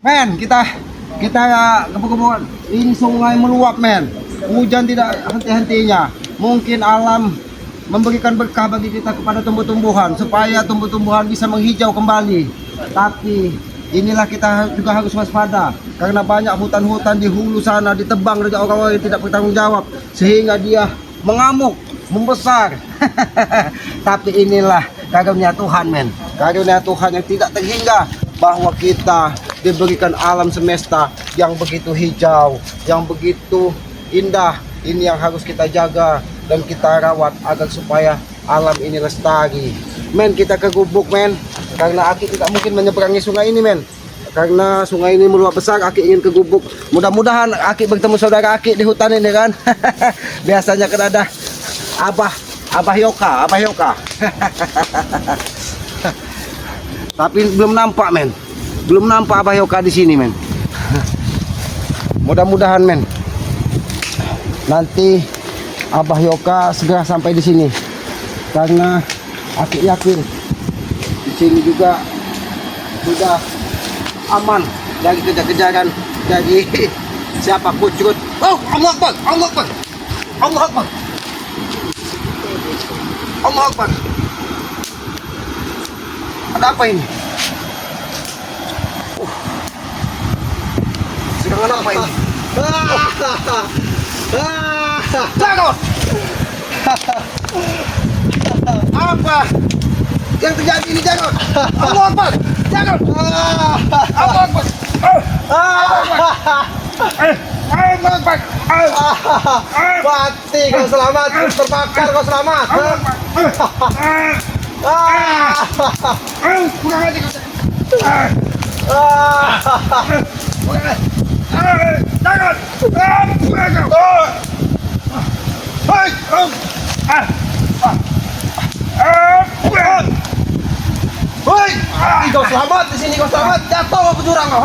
Men, kita kebukuan. Ini sungai meluap, men. Hujan tidak henti-hentinya. Mungkin alam memberikan berkah bagi kita kepada tumbuh-tumbuhan supaya tumbuh-tumbuhan bisa menghijau kembali. Tapi inilah kita juga harus waspada karena banyak hutan-hutan di hulu sana ditebang oleh orang-orang yang tidak bertanggung jawab sehingga dia mengamuk, membesar. Tapi inilah karunia Tuhan, men. Karunia Tuhan yang tidak terhingga bahwa kita diberikan alam semesta yang begitu hijau, yang begitu indah. Ini yang harus kita jaga dan kita rawat agar supaya alam ini lestari. Men, kita ke gubuk, men, karena Aki tidak mungkin menyeberangi sungai ini, men. Karena sungai ini meluap besar, Aki ingin ke gubuk. Mudah-mudahan Aki bertemu saudara Aki di hutan ini, kan. Biasanya kan ada Abah Yoka. Tapi belum nampak, men. Belum nampak Abah Yoka di sini, men. Mudah-mudahan, men, nanti Abah Yoka segera sampai di sini. Karena Aki yakin di sini juga sudah aman dari kejar-kejaran dari siapa kucrut. Oh, Allah Akbar, Allah Akbar, Allah Akbar, Allah Akbar. Ada apa ini? Serangan apa ini? Jangan! Apa yang terjadi ini, jangan? Allah Akbar! Jangan! Allah Akbar! Allah Akbar! Mati kau selamat, terbakar kau selamat. Kurang aja kau. Jangan! Hei, kau selamat di sini, kau selamat. Jatuh kau ke jurang kau.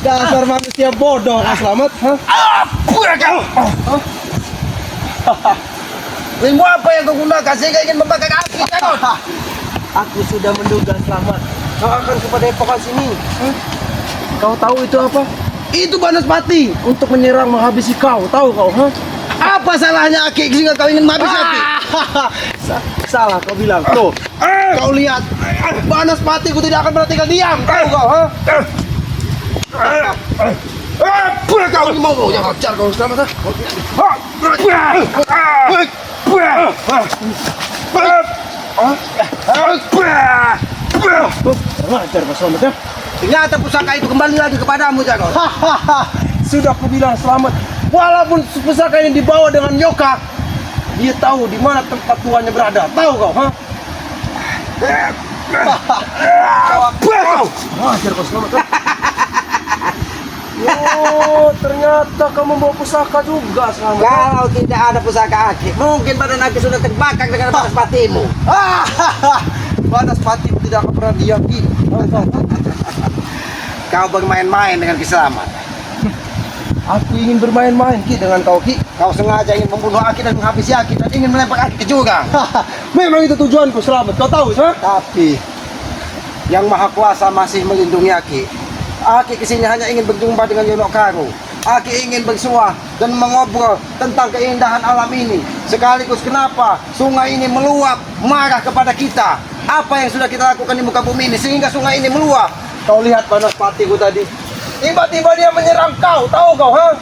Dasar manusia bodoh, kau selamat. Ilmu apa yang kau gunakan sehingga ingin membakar Aki? Jangan! Aku sudah menduga selamat. Kau akan kepada epokan sini. Kau tahu itu apa? Itu Banaspati. Untuk menyerang menghabisi kau, tahu kau? Apa salahnya Aki sehingga kau ingin menghabisi Aki? Salah kau bilang. Tuh, kau lihat. Banaspati ku tidak akan pernah tinggal diam, tahu kau? Kau ini mau yang ajar kau selamat. Ajar kau selamat ya. Ternyata pusaka itu kembali lagi kepadamu, Jago. Sudah aku bilang selamat. Walaupun pusaka ini dibawa dengan Yoka, dia tahu di mana tempat tuannya berada. Tahu kau? Ajar kau selamat ya. Oh, ternyata kamu bawa pusaka juga selamat. Kalau tidak ada pusaka Aki, mungkin badan Aki sudah terbakar dengan Banaspatimu. Banaspati tidak akan pernah diam. Kau bermain-main dengan Kiselamat. Aku ingin bermain-main Ki dengan kau Ki. Kau sengaja ingin membunuh Aki dan menghabisi Aki dan ingin melempar Aki ke jurang. Memang itu tujuanku selamat. Kau tahu, ha? Tapi Yang Maha Kuasa masih melindungi Aki. Aki kesini hanya ingin berjumpa dengan Yonokaro. Aki ingin bersuah dan mengobrol tentang keindahan alam ini. Sekaligus kenapa sungai ini meluap marah kepada kita. Apa yang sudah kita lakukan di muka bumi ini sehingga sungai ini meluap. Kau lihat Banaspatiku tadi. Tiba-tiba dia menyerang kau, tahu kau, ha?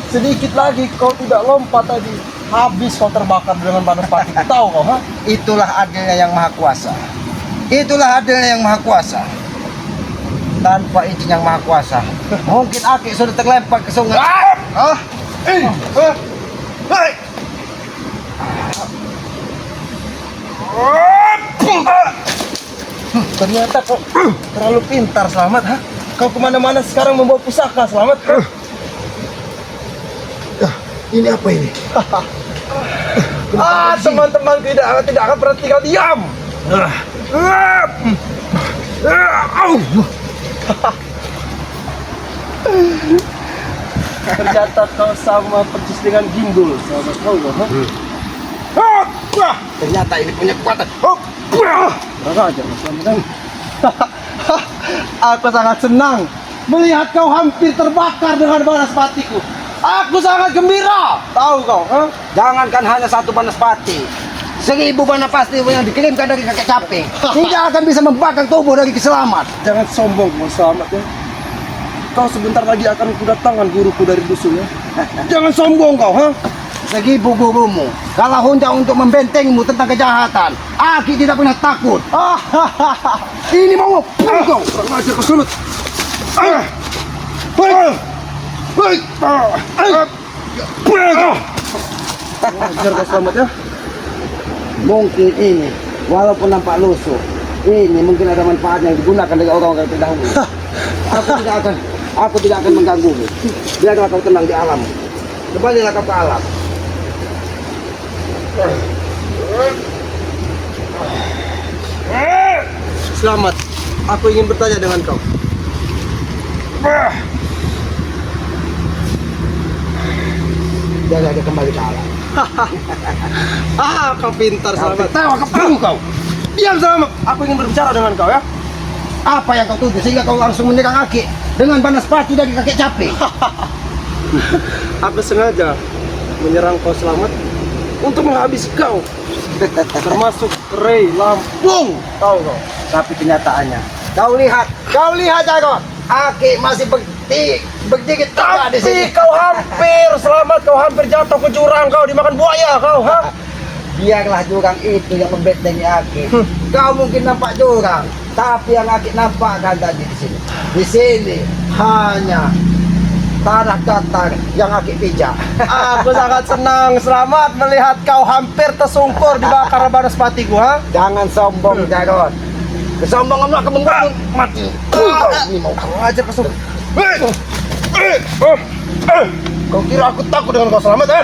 Sedikit lagi kau tidak lompat tadi, habis kau terbakar dengan Banaspatiku, tahu kau, ha? Itulah adilnya Yang Maha Kuasa. Itulah adilnya Yang Maha Kuasa. Tanpa izin Yang Maha Kuasa, mungkin Aki sudah terlempar ke sungai. Ternyata kau terlalu pintar selamat, ha? Kau kemana-mana sekarang membawa pusaka selamat, ha? Ini apa ini? Teman-teman tidak akan pernah tinggal diam. Ternyata kau sama persis dengan Gindul. Selamat tahu kau. Ternyata ini punya kekuatan. Kurang ajar Mas Selamat. Aku sangat senang melihat kau hampir terbakar dengan banaspatiku. Aku sangat gembira. Tahu kau, ha? Jangankan hanya satu banaspati, 1000 banaspati yang dikirimkan dari kakek caping tidak akan bisa membakar tubuh dari keselamat. Jangan sombong, Mas Selamat ya. Kau sebentar lagi akan kudatangkan guruku dari dusun ya. Jangan sombong kau, ha? 1000 gurumu kalau hendak untuk membentengmu tentang kejahatan, Aki tidak pernah takut. Ini mau kau. Kurang ajar kau Selamat. Ajar kau Selamat ya. Mungkin ini, walaupun nampak lusuh, ini mungkin ada manfaatnya yang digunakan dari orang-orang terdahulu. Aku tidak akan mengganggumu. Biarlah kau tenang di alam. Kembalilah kau ke alam. Selamat. Aku ingin bertanya dengan kau. Biarlah dia kembali ke alam. Kau pintar Selamat. Tahu kau. Diam Selamat. Aku ingin berbicara dengan kau ya. Apa yang kau tuju sehingga kau langsung menyerang Aki dengan banaspati dari kakek caping? Aku sengaja menyerang kau Selamat untuk menghabisi kau. Termasuk Rey Lampung. Tahu kau? Tapi kenyataannya, kau lihat Jagon. Aki masih berdikit tegak di sini. Tapi kau hampir Selamat, kau hampir jatuh ke jurang, kau dimakan buaya kau, ha? Biarlah jurang itu yang membentengi Aki. Kau mungkin nampak jurang, tapi yang Aki nampak kan tadi di sini. Di sini hanya tanah datar yang Aki pijak. Aku sangat senang Selamat melihat kau hampir tersungkur dibakar banaspatiku, ha? Jangan sombong Jagon. Kesombonganmu akan membuat mati. Ini mau Kau ajar kau sombong. Kau kira aku takut dengan kau Selamat, ha?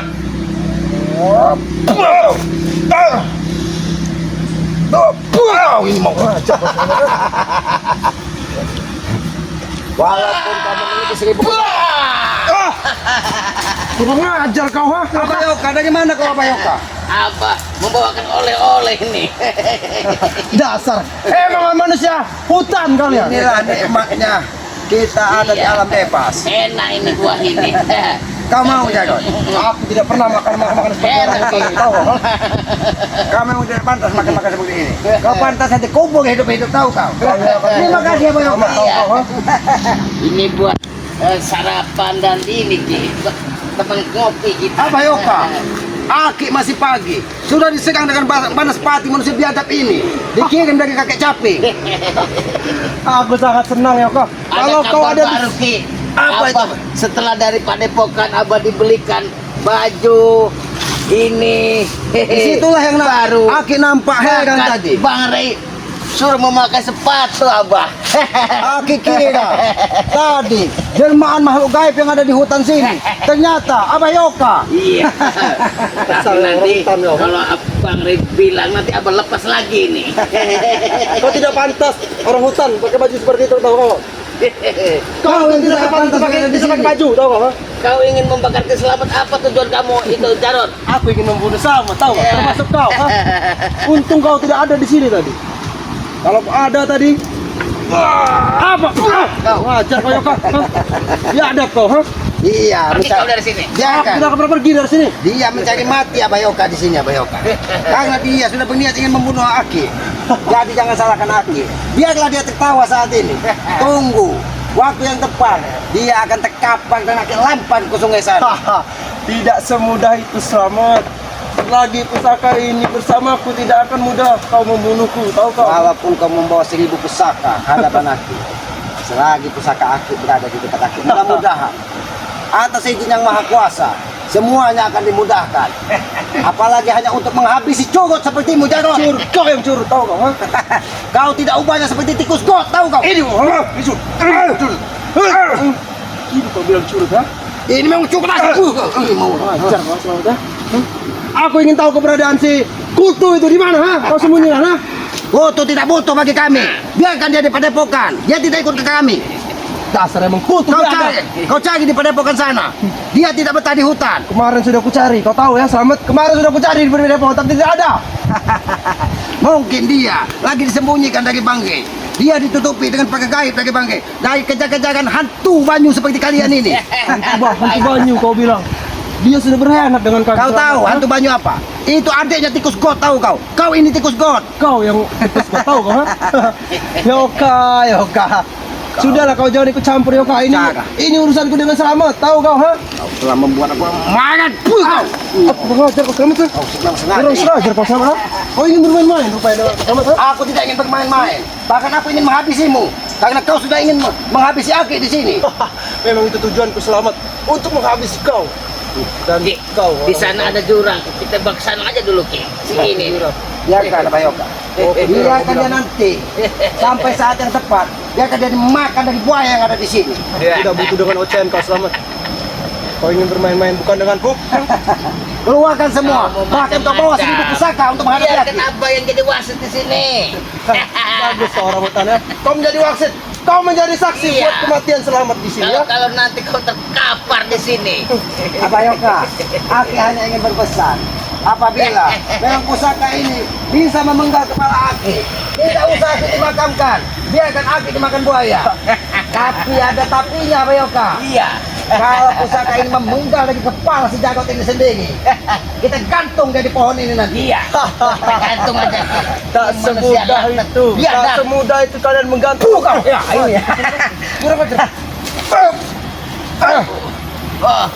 Ini mau aja. Walaupun kamu memiliki 1000 Kurang ajar kau, ha? Abayoka, dari mana kau Abayoka? Apa membawakan oleh-oleh nih. Dasar emang manusia hutan kalian. Inilah nikmatnya kita ada di alam bebas. Enak ini buah ini. Kau mau Jagon? Aku tidak pernah makan seperti orang Enak hutan, ini. tahu kau? Kamu yang tidak pantas makan seperti ini. Kau pantas nanti kubur hidup-hidup, tahu kau? Terima kasih Abayoka. Iya. Ini buat sarapan dan ini Ki. Teman ngopi kita. Abayoka, Aki masih pagi, sudah disegang dengan banaspati manusia biadab ini. Dikirim dari kakek caping. Aku sangat senang ya kau. Kalau kau kabar ada baru Ki. Apa itu? Setelah dari Padepokan Abah dibelikan baju ini. Disitulah yang baru. Aki nampak heran Bahkan tadi. Bang Rey suruh memakai sepatu Abah. Aki kira tadi jelmaan makhluk gaib yang ada di hutan sini. Ternyata Abayoka. Iya. Tapi nanti Orang hutan, ya. kalau Bang Rey bilang nanti Abah lepas lagi nih. kau tidak pantas orang hutan pakai baju seperti itu, tahu kau? Kau yang tidak pantas pakai berada di pakai sini. baju, tahu kau? Ha? Kau ingin membakar keselamatan apa tujuan kamu itu Jarod? Aku ingin membunuh sama, tahu kau? Termasuk kau. Ha? Untung kau tidak ada di sini tadi. Kalau ada tadi, apa? Kau ajar kau ya kau. Ya ada kau, ha? Iya, Pergi kau dari sini. Aku Biarkan. tidak akan pernah pergi dari sini. Dia mencari mati Abayoka di sini Abayoka. Karena dia sudah berniat ingin membunuh Aki. Jadi jangan salahkan Aki. Biarlah dia tertawa saat ini. Tunggu waktu yang tepat, dia akan terkapar dan Aki lampan ke sungai sana. Tidak semudah itu Selamat. Lagi pusaka ini bersamaku tidak akan mudah kau membunuhku, tahu kau? Walaupun kau membawa 1000 pusaka hadapan Aki, selagi pusaka Aki berada di dekat Aki, mudah-mudahan atas izin yang maha kuasa semuanya akan dimudahkan. Apalagi hanya untuk menghabisi curut sepertimu Jarod. Curut, kau yang curut, tahu kau? Ha? Kau tidak ubahnya seperti tikus got, tahu kau? Ini curut. Ini kau bilang curut, ha? Ini memang cukup asli. Ini mau Ajar kau Selamat, ha? Aku ingin tahu keberadaan si Kutu itu di mana, ha? Kau sembunyikan, ha? Kutu tidak butuh bagi kami. Biarkan dia di padepokan. Dia tidak ikut ke kami. Dasar emang kutu. Kau cari di padepokan sana. Dia tidak betah di hutan. Kemarin sudah aku cari, kau tahu ya, Selamat. Kemarin sudah aku cari di padepokan, tapi tidak ada. Mungkin dia lagi disembunyikan dari Bangke. Dia ditutupi dengan pakai gaib dari Bangke. Dari kejar-kejaran hantu banyu seperti kalian ini. Hantu banyu kau bilang. Dia sudah berkhianat dengan kami. Kau tahu hantu banyu apa? Itu adiknya tikus god, tahu kau? Kau ini tikus god. Kau yang tikus, kau tahu kau? Ha? Yoka. Sudahlah kau jangan ikut campur Yoka. Ini urusanku dengan Selamat, tahu kau? Ha? Kau telah membuat aku mangat. Puh kau. Aku mengajar kau Selamat. Kau senang-senang. Kurang serajar kau Selamat. Ha? Kau ingin bermain-main rupanya dengan Selamat. Ha? Aku tidak ingin bermain-main. Bahkan aku ingin menghabisimu. Karena kau sudah ingin menghabisi aku di sini. Memang itu tujuanku Selamat, untuk menghabisi kau. Dan kau Di sana ada jurang. Kita baksana aja dulu Ki. Sini. Biarkan Pak Yoga. Biarkan dia nanti sampai saat yang tepat. Biarkan dia makan dari buaya yang ada di sini. tidak butuh dengan ocehan kau Selamat. Kau ingin bermain-main bukan denganku? Keluarkan semua. Bahkan kau bawa 1000 pusaka untuk menghadapi Iya, aku. kenapa yang jadi wasit di sini? Bagus seorang hutan ya. Kau menjadi wasit, kau menjadi saksi Iya. buat kematian Selamat di sini Kalau ya. kalau nanti kau terkapar di sini. Pak Yoga, Aki hanya ingin berpesan. Apabila memang pusaka ini bisa memenggal kepala Aki, tidak usah Aki dimakamkan. Biarkan Aki dimakan buaya. Tapi ada tapinya Pak Yoga. Iya. Kalau pusaka ini memenggal dari kepala si jagot ini sendiri, kita gantung dia di pohon ini nanti. Iya. Gantung aja. Tak Manusia semudah laknat. itu. Iya, Tak dah. semudah itu kalian menggantung kau. Ya, ini. Berapa jam? Oh,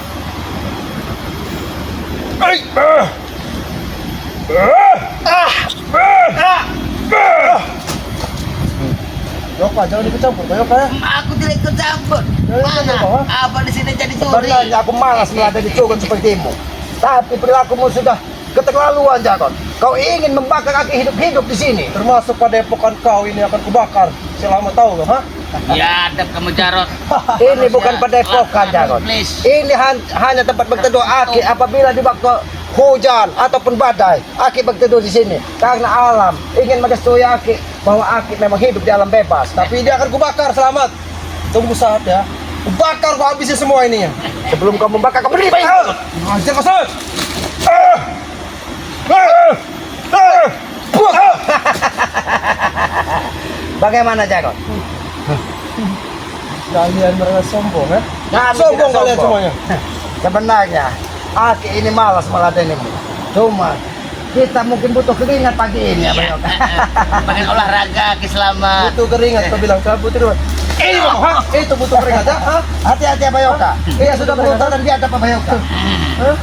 Yoka, jangan ikut campur kau Yoka ya. aku tidak ikut campur. Jangan ikut campur, Mana? Apa di sini jadi curi? Sebenarnya aku malas berada di cogot sepertimu. Tapi perilakumu sudah keterlaluan, Jagon. Kau ingin membakar Aki hidup-hidup di sini. Termasuk padepokan kau ini akan kubakar. Selamat tahu kau, ha? Ya, ada kamu Jarot. Ini bukan padepokan, Jagon. Please. Ini hanya tempat berteduh Aki apabila di waktu hujan ataupun badai. Aki berteduh di sini karena alam ingin merestui Aki bahwa Aki memang hidup di alam bebas. Tapi dia akan kubakar Selamat. Tunggu saat ya. Kubakar kau habisi semua ini ya. Sebelum kau membakar, kau berdiri, Pak. Hajar kau Selamat. Bagaimana, Jagon? Kalian merasa sombong ya? Kami Sombong tidak kalian semuanya. Sebenarnya Aki ini malas meladenimu. Cuma kita mungkin butuh keringat pagi ini ya, Pak Yoga. Pengen olahraga Ki Selamat. Butuh keringat kau bilang kau butuh keringat. Itu butuh keringat ya? Ha? Hati-hati ya, Pak Yoga. Dia sudah berutang dan dia ada Pak Yoga. Hah?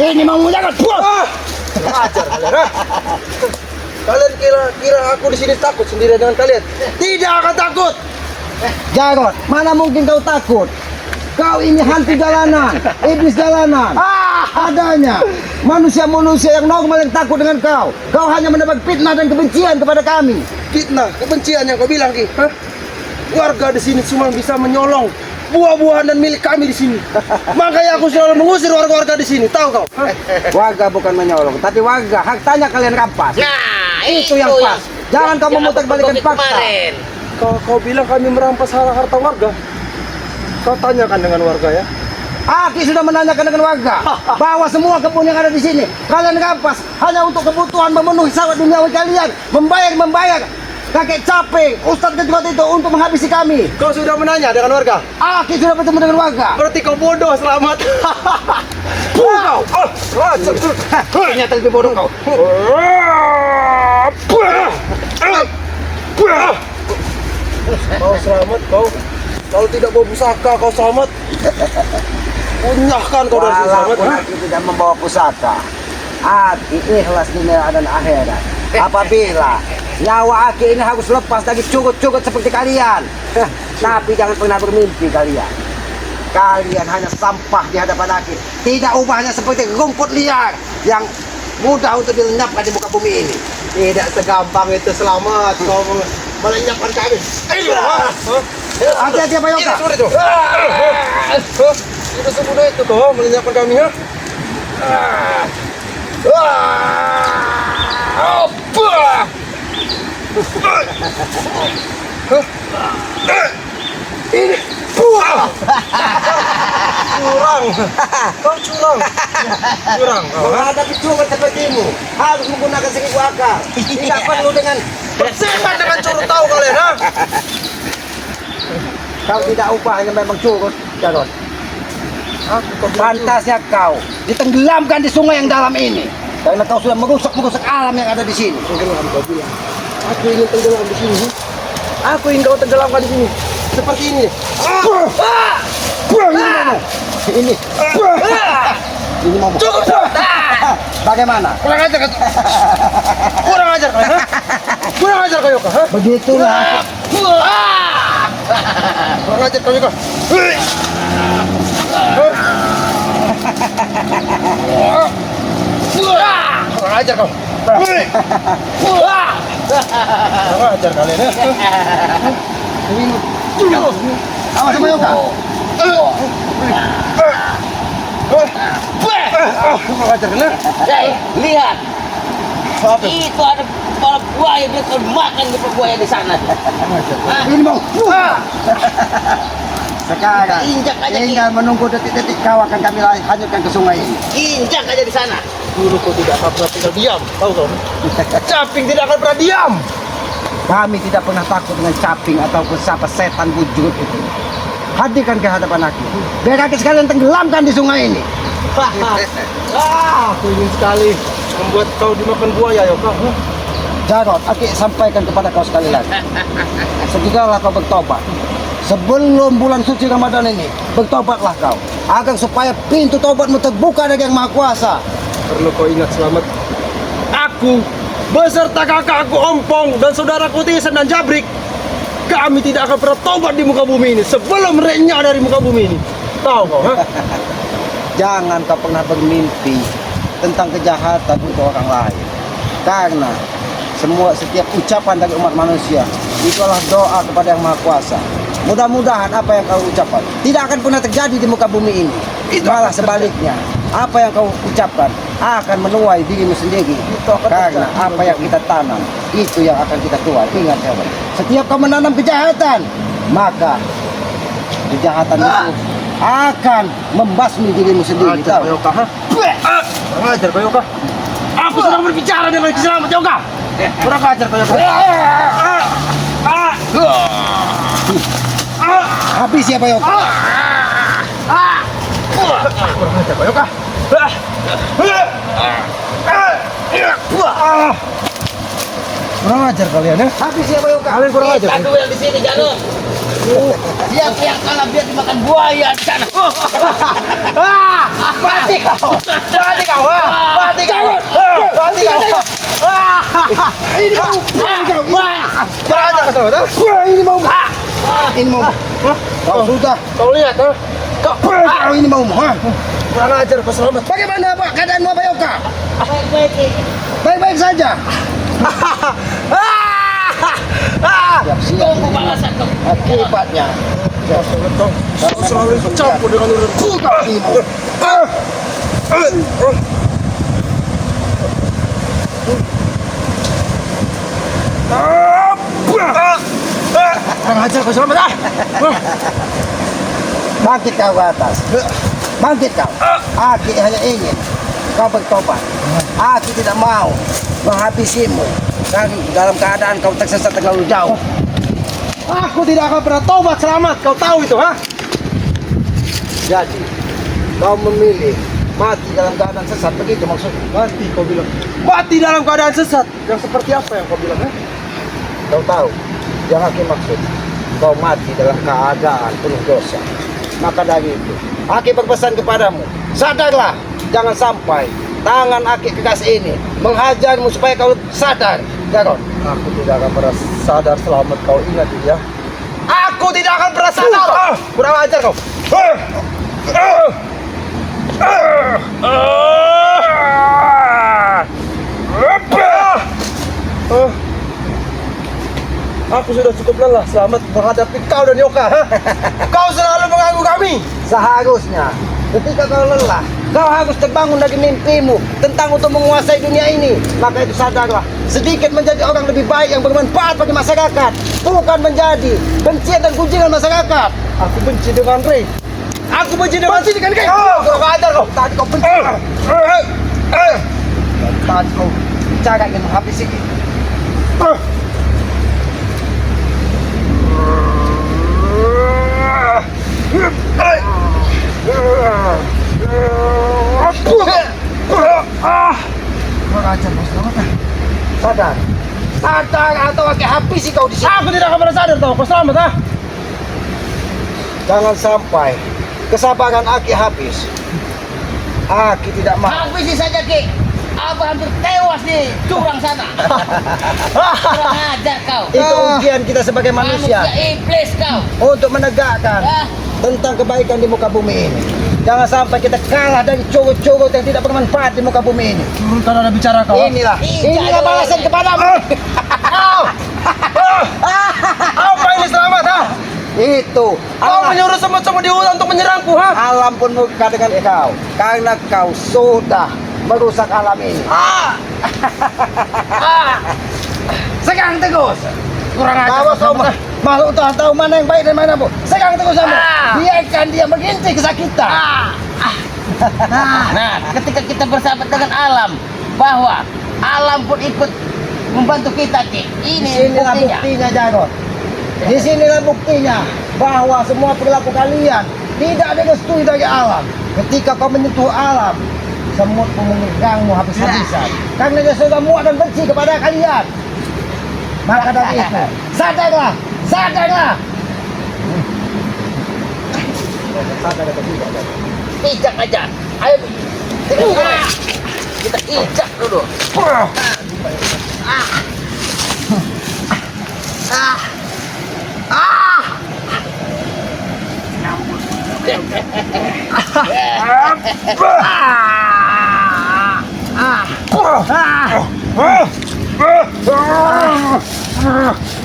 Ini mau jangan. Ajar kalian, ha? Kalian kira aku di sini takut sendirian dengan kalian? Tidak akan takut. Jagon, mana mungkin kau takut? Kau ini hantu jalanan, iblis jalanan. Adanya manusia-manusia yang normal yang takut dengan kau. Kau hanya mendapat fitnah dan kebencian kepada kami. Fitnah, kebencian yang kau bilang, Ki. Hah? Warga di sini cuma bisa menyolong buah-buahan dan milik kami di sini. Makanya aku selalu mengusir warga-warga di sini. Tahu kau? Hah? Warga bukan menyolong, tapi warga hartanya kalian rampas. Nah, Itu yang pas. Jangan kamu yang memutar-balikan aku fakta. kemarin. Kau bilang kami merampas harta warga. Kau tanyakan dengan warga ya. Aki sudah menanyakan dengan warga bahwa semua kebun yang ada di sini kalian rampas hanya untuk kebutuhan memenuhi syahwat duniawi kalian, membayar kakek capek Ustadz Ketua itu untuk menghabisi kami. Kau sudah menanya dengan warga. Aki sudah bertemu dengan warga. Berarti kau bodoh, Selamat. Kau. Ternyata lebih bodoh kau. Kau Selamat, kau. Kalau tidak bawa pusaka, kau Selamat. Punyahkan kau dari sini, Selamat. Walaupun Aki tidak membawa pusaka, Aki ikhlas dunia dan akhirat. Apabila nyawa Aki ini harus lepas dari cugut-cugut seperti kalian. Tapi jangan pernah bermimpi kalian. Kalian hanya sampah di hadapan aku. Tidak ubahnya seperti rumput liar yang mudah untuk dilenyapkan di muka bumi ini. Tidak segampang itu Selamat kau melenyapkan kami. Hati-hati apa Yoka? Tidak semudah itu kau melenyapkan kami ha? Ini curang. Kau curang. Curang kau. Menghadapi cuma sepertimu harus menggunakan 1000 akal. Tidak perlu dengan Bersetan dengan curut tahu kalian ha? kau tidak ubahnya memang curut, Jarod. Pantasnya kau ditenggelamkan di sungai yang dalam ini karena kau sudah merusak alam yang ada di sini. Tenggelam kau bilang. Aku ingin tenggelam di sini. Aku ingin kau tenggelamkan di sini. Seperti ini. Ini ini mau Cukup. bagaimana? Kurang ajar kau. Kurang ajar kau. Ha? Kurang ajar kau Yoka. Ha? Begitulah. Kurang ajar kau Yoka. Kurang ajar kau. Kurang ajar kalian ya. Awas sama Yoka. Kurang ajar kalian. Lihat. Itu ada kepala buaya, dia akan makan kepala buaya di sana. Ini mau. Sekarang Injak aja, tinggal menunggu detik-detik kau akan kami hanyutkan ke sungai ini. Injak aja di sana. Dulu kau tidak akan pernah tinggal diam. Tahu kau? Caping tidak akan pernah diam. Kami tidak pernah takut dengan caping ataupun siapa setan wujud itu. Hadirkan ke hadapan aku. Biar kaki sekalian tenggelamkan di sungai ini. Aku ingin sekali membuat kau dimakan buaya Yoka. Jarod, aku sampaikan kepada kau sekali lagi. Segeralah kau bertobat. Sebelum bulan suci Ramadan ini, bertobatlah kau. Agar supaya pintu tobatmu terbuka dari Yang Maha Kuasa. Perlu kau ingat Selamat. Aku beserta kakakku Ompong dan saudaraku Tisen dan Jabrik, kami tidak akan pernah tobat di muka bumi ini sebelum renyah dari muka bumi ini. Tahu kau? Ha? Jangan kau pernah bermimpi tentang kejahatan untuk orang lain. Karena setiap ucapan dari umat manusia itu adalah doa kepada Yang Maha Kuasa. Mudah-mudahan apa yang kau ucapkan tidak akan pernah terjadi di muka bumi ini. Malah sebaliknya, apa yang kau ucapkan akan menuai dirimu sendiri. Karena apa yang kita tanam itu yang akan kita tuai. Ingat kawan, setiap kau menanam kejahatan, maka kejahatan itu akan membasmi dirimu sendiri. Ajar Tahu? kau Yoka. Ha? Ajar kau Yoka. Aku sedang berbicara dengan Selamat Yoka. Kurang ajar kau Yoka. Habis siapa Yoka? Kurang ajar kau Yoka. Kurang ajar kalian ya. Habis siapa Yoka? Kalian kurang ajar. Satu yang di sini Janur. Yang kalah biar dimakan buaya di sana. Mati kau. Mati kau. Mati kau. Mati kau. Ini mau. Kurang ajar kau Selamat. Ini mau. Ini mau. Kau sudah. Kau lihat ha? Kau ini mau. Kurang ajar kau Selamat. Bagaimana Pak keadaanmu Pak Yoka? Baik-baik ini. Baik-baik saja. Siap-siap Tunggu balasan kau. akibatnya. Kau selalu ikut campur dengan urusan Ini mau. Kurang ajar kau Selamat. Bangkit kau ke atas. Bangkit kau. Aku hanya ingin kau bertobat. Aku tidak mau menghabisimu dalam keadaan kau tersesat terlalu jauh. Aku tidak akan pernah tobat Selamat. Kau tahu itu ha? Jadi kau memilih mati dalam keadaan sesat, begitu maksudnya? Mati kau bilang. Mati dalam keadaan sesat. Yang seperti apa yang kau bilang ha? Kau tahu yang Hakim maksud? Kau mati dalam keadaan penuh dosa. Maka dari itu, Hakim berpesan kepadamu, sadarlah, jangan sampai tangan Hakim kekasih ini menghajarmu supaya kau sadar. Jarod, Aku tidak akan pernah sadar Selamat. Kau ingat ya? Aku tidak akan pernah sadar. Kurang ajar kau. Aku sudah cukup lelah selamat menghadapi kau dan Yoka. Ha? Kau selalu mengganggu kami. Seharusnya ketika kau lelah, kau harus terbangun dari mimpimu tentang untuk menguasai dunia ini. Maka itu sadarlah, sedikit menjadi orang lebih baik yang bermanfaat bagi masyarakat, bukan menjadi bencian dan gunjingan masyarakat. Aku benci dengan Ray. Aku benci dengan Benci dengan Ray. Kau ajar kau. Tadi kau benci. Tadi kau bicara ingin menghabisi kita. Kurang ajar bos, selamat. Sadar. Sadar atau aku habisi kau di sini. Aku tidak akan pernah sadar tau. Kau selamat ha? Jangan sampai kesabaran Aki habis. Aki tidak mau. Habisi saja Ki. Abah hampir tewas di jurang sana. Kurang ajar kau. Itu ujian kita sebagai manusia iblis kau. untuk menegakkan tentang kebaikan di muka bumi ini. Jangan sampai kita kalah dari curut-curut yang tidak bermanfaat di muka bumi ini. Kalau ada bicara kau. Inilah balasan kepadamu. Apa ini selamat ha? Itu Kau menyuruh semut-semut di hutan untuk menyerangku ha? alam pun murka dengan kau karena kau sudah merusak alam ini. Sekarang tegus. Kurang Kalau kau makhluk Tuhan tahu mana yang baik dan mana bu. Sekarang terus sama. Biarkan dia mengintai kesakitan. Nah, ketika kita bersahabat dengan alam, bahwa alam pun ikut membantu kita, Ki. Ini Disinilah buktinya. buktinya Jarod. Disinilah buktinya bahwa semua perilaku kalian tidak direstui dari alam. Ketika kau menyentuh alam, semut pun menyerangmu habis-habisan. Karena dia sudah muak dan benci kepada kalian. Maka dari itu, sadarlah, sadarlah. Sadar atau tidak, Jarod? Ijak aja. Ayo. Kita ijak dulu.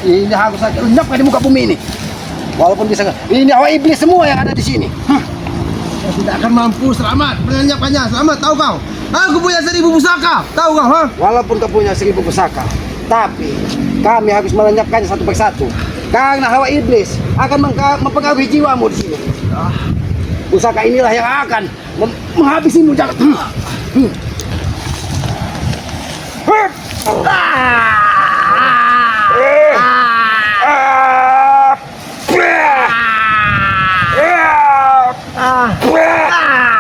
Ini harus saya lenyapkan di muka bumi ini. Walaupun bisa ini hawa iblis semua yang ada di sini. Kau tidak akan mampu selamat melenyapkannya. Selamat tahu kau? Aku punya 1000 pusaka. Tahu kau ha? Walaupun kau punya 1000 pusaka, tapi kami harus melenyapkannya satu persatu. Karena hawa iblis akan mempengaruhi jiwamu di sini. Pusaka inilah yang akan menghabisimu. Jangan.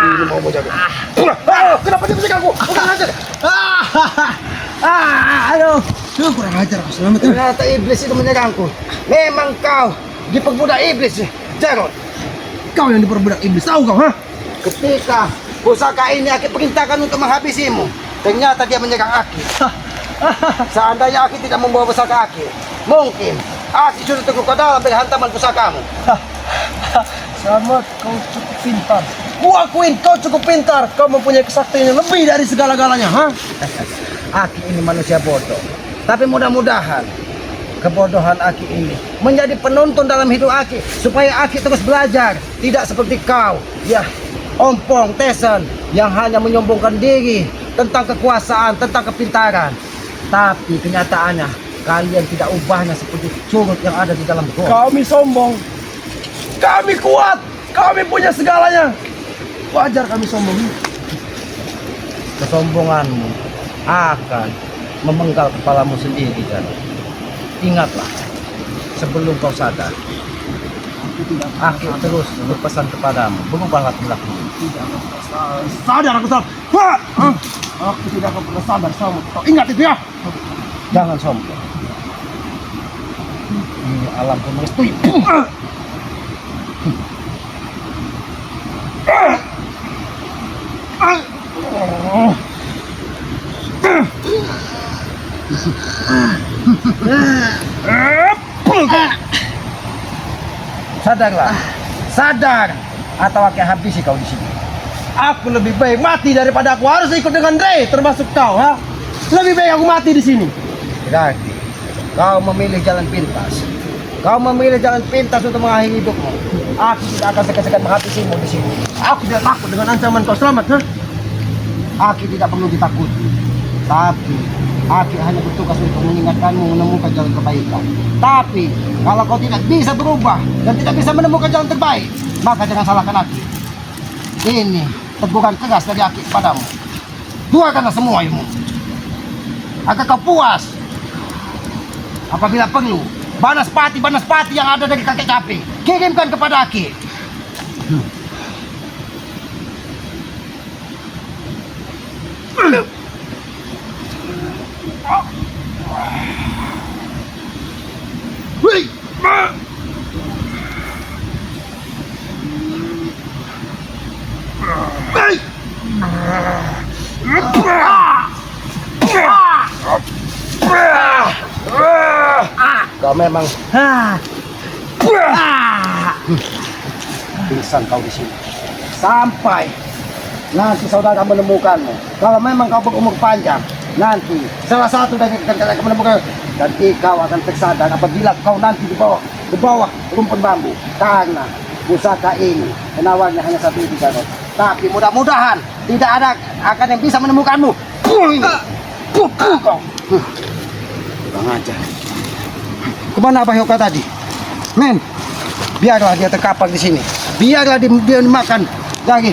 Ini mau jaga. Kenapa dia musik aku? Kurang ajar. Aduh. Kurang ajar aku selamat. Ternyata iblis itu menyerangku. Memang kau diperbudak iblis, Jarod. Kau yang diperbudak iblis. Tahu kau ha? Ketika pusaka ini Aki perintahkan untuk menghabisimu, ternyata dia menyerang Aki. Seandainya Aki tidak membawa pusaka Aki, mungkin Aki sudah terluka dalam dari hantaman pusakamu. Selamat, kau cukup pintar. Ku akuin kau cukup pintar. Kau mempunyai kesaktian yang lebih dari segala-galanya, ha? Aki ini manusia bodoh. Tapi mudah-mudahan kebodohan Aki ini menjadi penuntun dalam hidup Aki supaya Aki terus belajar, tidak seperti kau, ya ompong tesen yang hanya menyombongkan diri tentang kekuasaan, tentang kepintaran. Tapi kenyataannya kalian tidak ubahnya seperti curut yang ada di dalam got. Kami sombong. Kami kuat. Kami punya segalanya. Wajar kami sombong. Kesombonganmu akan memenggal kepalamu sendiri, kan? Ingatlah, sebelum kau sadar, Aki terus berpesan kepadamu, berubahlah perilakumu. Sadar aku salah. Wah! Aku tidak akan pernah sadar sama. Kau ingat itu ya. Jangan sombong. Ini alam pun merestui. Sadarlah, sadar atau Aki habisi kau di sini. Aku lebih baik mati daripada aku harus ikut dengan Ray, termasuk kau, ha? Lebih baik aku mati di sini. Berarti kau memilih jalan pintas. Kau memilih jalan pintas untuk mengakhiri hidupmu. Aku tidak akan segan-segan menghabisimu di sini. Aku tidak takut dengan ancaman kau selamat, ha? Aki tidak perlu ditakuti. Tapi Aki hanya bertugas untuk mengingatkanmu menemukan jalan kebaikan. Tapi kalau kau tidak bisa berubah dan tidak bisa menemukan jalan terbaik, maka jangan salahkan Aki. Ini teguran tegas dari Aki kepadamu. Keluarkanlah semua ilmu agar kau puas. Apabila perlu, banaspati yang ada dari kakek Capi kirimkan kepada Aki. Kau memang pingsan kau di sini sampai nanti saudara menemukanmu. Kalau memang kau berumur panjang, nanti salah satu dari rekan akan menemukan dan kau akan tersadar apabila kau nanti di bawah rumpun bambu, karena pusaka ini penawarnya hanya satu itu Jarod. Tapi mudah-mudahan tidak ada akan yang bisa menemukanmu. Kau kurang ajar. Kemana Abah Yoka tadi? Men, biarlah dia terkapar di sini. Biarlah dia dimakan dari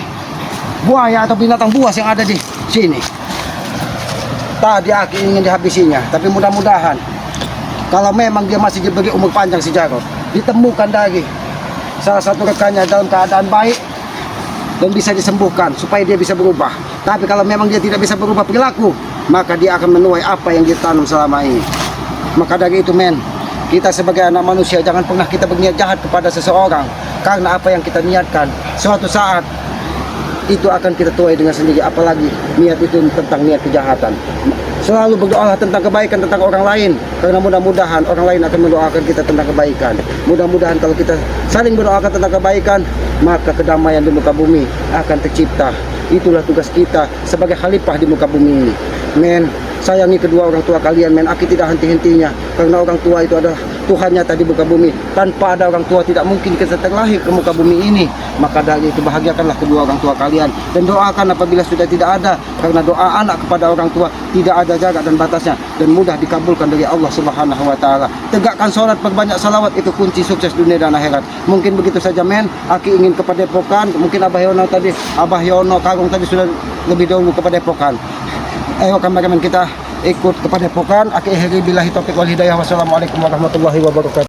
buaya atau binatang buas yang ada di sini. Tadi Aki ingin dihabisinya, tapi mudah-mudahan kalau memang dia masih diberi umur panjang si Jarod, ditemukan dari salah satu rekannya dalam keadaan baik dan bisa disembuhkan supaya dia bisa berubah. Tapi kalau memang dia tidak bisa berubah perilaku, maka dia akan menuai apa yang dia tanam selama ini. Maka dari itu men, kita sebagai anak manusia jangan pernah kita berniat jahat kepada seseorang, karena apa yang kita niatkan suatu saat itu akan kita tuai dengan sendiri, apalagi niat itu tentang niat kejahatan. Selalu berdoalah tentang kebaikan tentang orang lain, karena mudah-mudahan orang lain akan mendoakan kita tentang kebaikan. Mudah-mudahan kalau kita saling berdoakan tentang kebaikan, maka kedamaian di muka bumi akan tercipta. Itulah tugas kita sebagai khalifah di muka bumi ini. Men, sayangi kedua orang tua kalian men. Aki tidak henti-hentinya, karena orang tua itu adalah Tuhan nyata di muka bumi. Tanpa ada orang tua tidak mungkin kita terlahir ke muka bumi ini. Maka dari itu bahagiakanlah kedua orang tua kalian dan doakan apabila sudah tidak ada, karena doa anak kepada orang tua tidak ada jarak dan batasnya dan mudah dikabulkan dari Allah Subhanahu wa taala. Tegakkan sholat, perbanyak salawat, itu kunci sukses dunia dan akhirat. Mungkin begitu saja men. Aki ingin ke Padepokan, mungkin Abah Yono Karung tadi sudah lebih dahulu ke Padepokan. Ayo kameramen kita ikut ke Padepokan. Aki akhiri billahi taufiq wal hidayah. Wassalamualaikum warahmatullahi wabarakatuh.